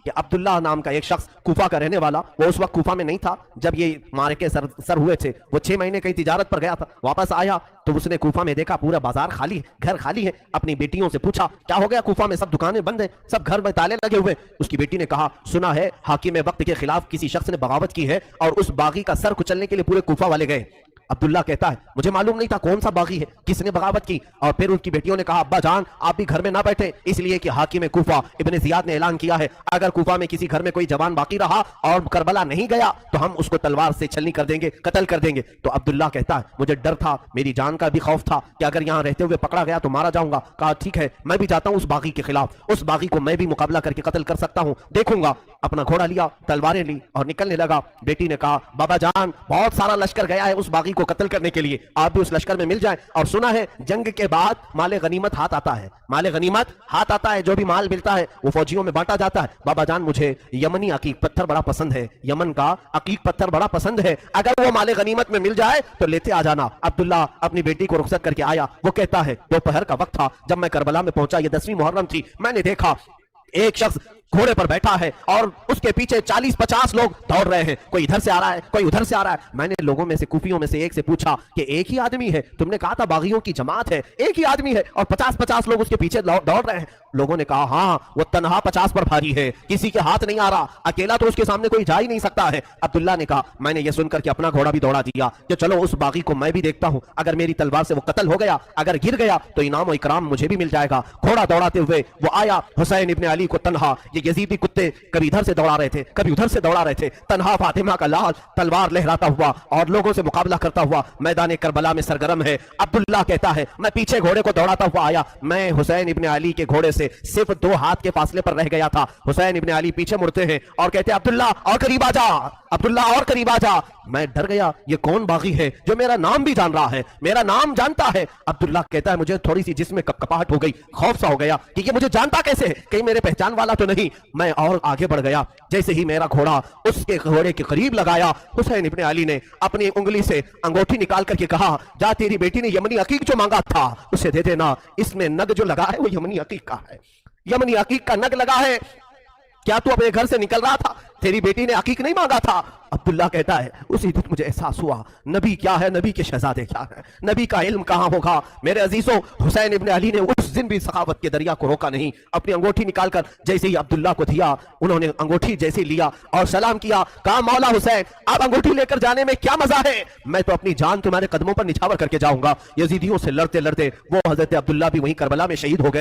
کہ عبداللہ نام کا ایک شخص کوفہ کا رہنے والا، وہ اس وقت کوفہ میں نہیں تھا جب یہ مارکے سر ہوئے تھے، وہ 6 مہینے کہیں تجارت پر گیا تھا، واپس آیا تو اس نے کوفہ میں دیکھا پورا بازار خالی ہے، گھر خالی ہے، اپنی بیٹیوں سے پوچھا کیا ہو گیا کوفہ میں سب دکانیں بند ہیں، سب گھر میں تالے لگے ہوئے. اس کی بیٹی نے کہا سنا ہے حاکم وقت کے خلاف کسی شخص نے بغاوت کی ہے اور اس باغی کا سر کچلنے کے لیے پورے کوفہ والے گئے. عبداللہ کہتا ہے مجھے معلوم نہیں تھا کون سا باغی ہے، کس نے بغاوت کی. اور پھر ان کی بیٹیوں نے کہا ابا جان آپ بھی گھر میں نہ بیٹھے، اس لیے کہ حاکم کوفہ ابن زیاد نے اعلان کیا ہے اگر کوفہ میں کسی گھر میں کوئی جوان باقی رہا اور کربلا نہیں گیا تو ہم اس کو تلوار سے چھلنی کر دیں گے، قتل کر دیں گے. تو عبداللہ کہتا ہے مجھے ڈر تھا، میری جان کا بھی خوف تھا کہ اگر یہاں رہتے ہوئے پکڑا گیا تو مارا جاؤں گا. کہا ٹھیک ہے میں بھی جاتا ہوں اس باغی کے خلاف، اس باغی کو میں بھی مقابلہ کر کے قتل کر سکتا ہوں، دیکھوں گا. اپنا گھوڑا لیا، تلواریں لی اور نکلنے لگا. بیٹی نے کہا بابا جان بہت سارا لشکر گیا ہے اس باغی کو قتل کرنے کے لیے، آپ بھی اس لشکر میں مل جائیں. اور سنا ہے جنگ کے بعد مال غنیمت ہاتھ آتا ہے، مال غنیمت ہاتھ آتا ہے، جو بھی مال ملتا ہے وہ فوجیوں میں بانٹا جاتا ہے. بابا جان مجھے یمنی عقیق پتھر بڑا پسند ہے، یمن کا عقیق پتھر بڑا پسند ہے، اگر وہ مال غنیمت میں مل جائے تو لیتے آ جانا. عبداللہ اپنی بیٹی کو رخصت کر کے آیا. وہ کہتا ہے دوپہر کا وقت تھا جب میں کربلا میں پہنچا، یہ 10ویں محرم تھی. میں نے دیکھا ایک شخص گھوڑے پر بیٹھا ہے اور اس کے پیچھے 40-50 لوگ دوڑ رہے ہیں، کوئی ادھر سے آ رہا ہے کوئی ادھر سے آ رہا ہے. میں نے لوگوں میں سے کوفیوں میں سے ایک سے پوچھا کہ ایک ہی آدمی ہے؟ تم نے کہا تھا باغیوں کی جماعت ہے، ایک ہی آدمی ہے اور 50-50 لوگ اس کے پیچھے دوڑ رہے ہیں. لوگوں نے کہا ہاں وہ تنہا 50 پر بھاری ہے، کسی کے ہاتھ نہیں آ رہا، اکیلا تو اس کے سامنے کوئی جا ہی نہیں سکتا ہے. عبداللہ نے کہا میں نے یہ سن کر کے اپنا گھوڑا بھی دوڑا دیا کہ چلو اس باغی کو میں بھی دیکھتا ہوں، اگر میری تلوار سے وہ قتل ہو گیا، اگر گر گیا تو انعام و اکرام مجھے بھی مل جائے گا. گھوڑا دوڑاتے ہوئے وہ آیا حسین ابن علی کو تنہا، یہ یزیدی کتے کبھی ادھر سے دوڑا رہے تھے کبھی ادھر سے دوڑا رہے تھے، تنہا فاطمہ کا لال تلوار لہراتا ہوا اور لوگوں سے مقابلہ کرتا ہوا میدان کربلا میں سرگرم ہے. عبداللہ کہتا ہے میں پیچھے گھوڑے کو دوڑاتا ہوا آیا، میں حسین ابن علی کے گھوڑے سے صرف 2 ہاتھ کے فاصلے پر رہ گیا تھا. حسین ابن علی پیچھے مڑتے ہیں اور کہتے ہیں عبداللہ اور قریب آ جا، عبداللہ اور قریب آ جا. میں ڈر گیا یہ کون باغی ہے جو میرا نام بھی جان رہا ہے، میرا نام جانتا ہے. عبداللہ کہتا ہے مجھے تھوڑی سی جسم میں کپکپاہٹ ہو گئی، خوف سا ہو گیا کہ یہ مجھے جانتا کیسے ہے، کہیں میرے پہچان والا تو نہیں. میں اور آگے بڑھ گیا، جیسے ہی میرا گھوڑا اس کے گھوڑے کے قریب لگایا، حسین ابن علی نے اپنی انگلی سے انگوٹھی نکال کر کے کہا جا تیری بیٹی نے یمنی عقیق جو مانگا تھا اسے دے دینا، اس میں نگ جو لگا ہے وہ یمنی عقیق کا ہے، یمنی عقیق کا نگ لگا ہے. کیا تو اپنے گھر سے نکل رہا تھا؟ تیری بیٹی نے عقیق نہیں مانگا تھا. عبداللہ کہتا ہے اسی دن مجھے احساس ہوا نبی کیا ہے، نبی کے شہزادے کیا ہے، نبی کا علم کہاں ہوگا. میرے عزیزوں حسین ابن علی نے اس دن بھی سخاوت کے دریا کو روکا نہیں، اپنی انگوٹھی نکال کر جیسے ہی عبداللہ کو دیا، انہوں نے انگوٹھی جیسے لیا اور سلام کیا، کہا مولا حسین آپ انگوٹھی لے کر جانے میں کیا مزہ ہے، میں تو اپنی جان تمہارے قدموں پر نچھاور کر کے جاؤں گا. یزیدیوں سے لڑتے لڑتے وہ حضرت عبداللہ بھی وہیں کربلا میں شہید ہو گئے.